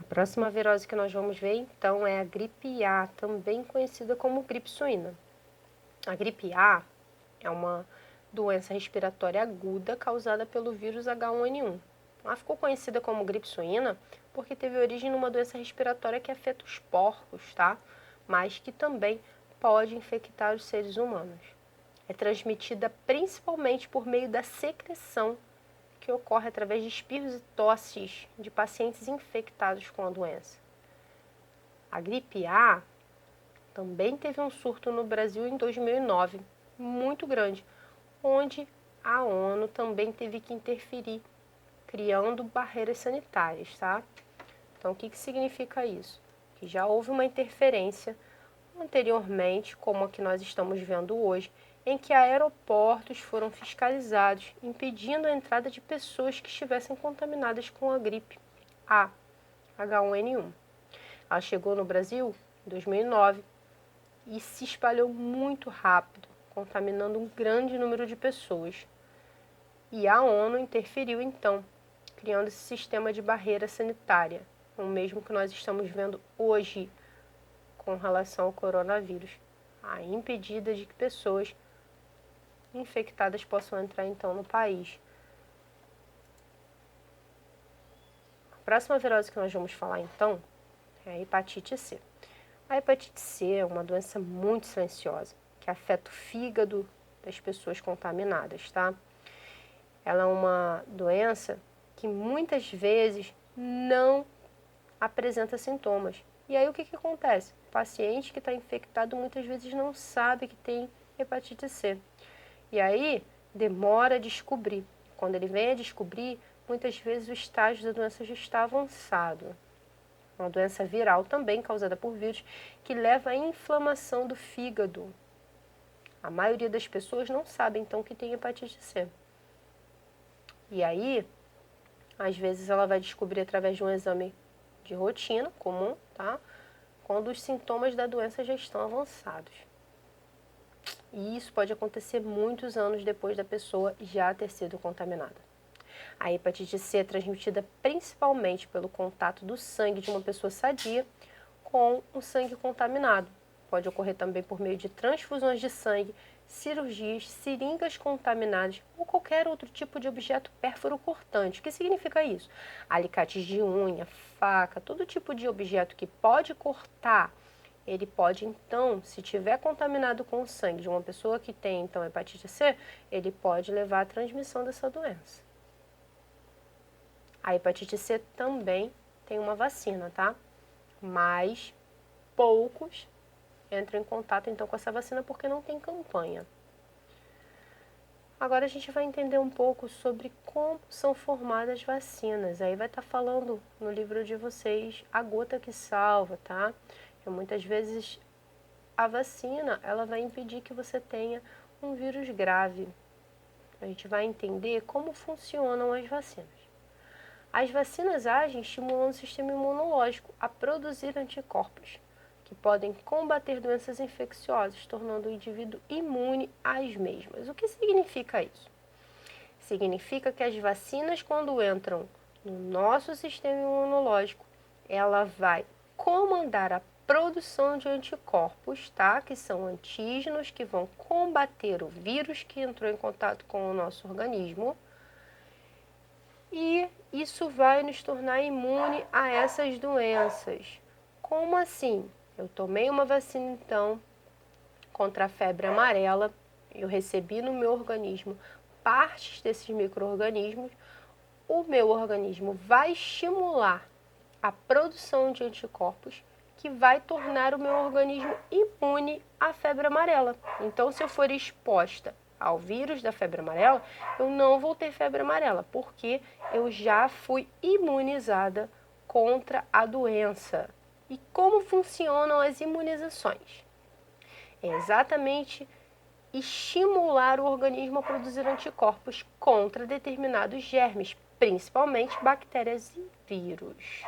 Próxima virose que nós vamos ver, então, é a gripe A, também conhecida como gripe suína. A gripe A é uma doença respiratória aguda causada pelo vírus H1N1. Ela ficou conhecida como gripe suína porque teve origem numa doença respiratória que afeta os porcos, tá? Mas que também pode infectar os seres humanos. É transmitida principalmente por meio da secreção que ocorre através de espirros e tosses de pacientes infectados com a doença. A gripe A também teve um surto no Brasil em 2009, muito grande, onde a ONU também teve que interferir, criando barreiras sanitárias, tá? Então, o que significa isso? Que já houve uma interferência anteriormente, como a que nós estamos vendo hoje, em que aeroportos foram fiscalizados, impedindo a entrada de pessoas que estivessem contaminadas com a gripe A, H1N1. Ela chegou no Brasil em 2009 e se espalhou muito rápido, contaminando um grande número de pessoas. E a ONU interferiu então, criando esse sistema de barreira sanitária, o mesmo que nós estamos vendo hoje com relação ao coronavírus, a impedida de que pessoas infectadas possam entrar então no país. A próxima virose que nós vamos falar então é a hepatite C. A hepatite C é uma doença muito silenciosa, que afeta o fígado das pessoas contaminadas, tá? Ela é uma doença que muitas vezes não apresenta sintomas. E aí o que acontece? O paciente que está infectado muitas vezes não sabe que tem hepatite C. E aí demora a descobrir. Quando ele vem a descobrir, muitas vezes o estágio da doença já está avançado. Uma doença viral também causada por vírus que leva à inflamação do fígado. A maioria das pessoas não sabe então que tem hepatite C. E aí, às vezes ela vai descobrir através de um exame de rotina comum, tá? Quando os sintomas da doença já estão avançados. E isso pode acontecer muitos anos depois da pessoa já ter sido contaminada. A hepatite C é transmitida principalmente pelo contato do sangue de uma pessoa sadia com o sangue contaminado. Pode ocorrer também por meio de transfusões de sangue, cirurgias, seringas contaminadas ou qualquer outro tipo de objeto pérfuro cortante. O que significa isso? Alicates de unha, faca, todo tipo de objeto que pode cortar, ele pode então, se tiver contaminado com o sangue de uma pessoa que tem então hepatite C, ele pode levar à transmissão dessa doença. A hepatite C também tem uma vacina, tá? Mas poucos entram em contato então com essa vacina porque não tem campanha. Agora a gente vai entender um pouco sobre como são formadas as vacinas. Aí vai estar falando no livro de vocês a gota que salva, tá? Porque muitas vezes a vacina ela vai impedir que você tenha um vírus grave. A gente vai entender como funcionam as vacinas. As vacinas agem estimulando o sistema imunológico a produzir anticorpos, que podem combater doenças infecciosas, tornando o indivíduo imune às mesmas. O que significa isso? Significa que as vacinas, quando entram no nosso sistema imunológico, ela vai comandar a produção de anticorpos, tá? Que são antígenos que vão combater o vírus que entrou em contato com o nosso organismo. E isso vai nos tornar imune a essas doenças. Como assim? Eu tomei uma vacina, então, contra a febre amarela, eu recebi no meu organismo partes desses micro-organismos, o meu organismo vai estimular a produção de anticorpos que vai tornar o meu organismo imune à febre amarela. Então, se eu for exposta ao vírus da febre amarela, eu não vou ter febre amarela, porque eu já fui imunizada contra a doença. E como funcionam as imunizações? É exatamente estimular o organismo a produzir anticorpos contra determinados germes, principalmente bactérias e vírus.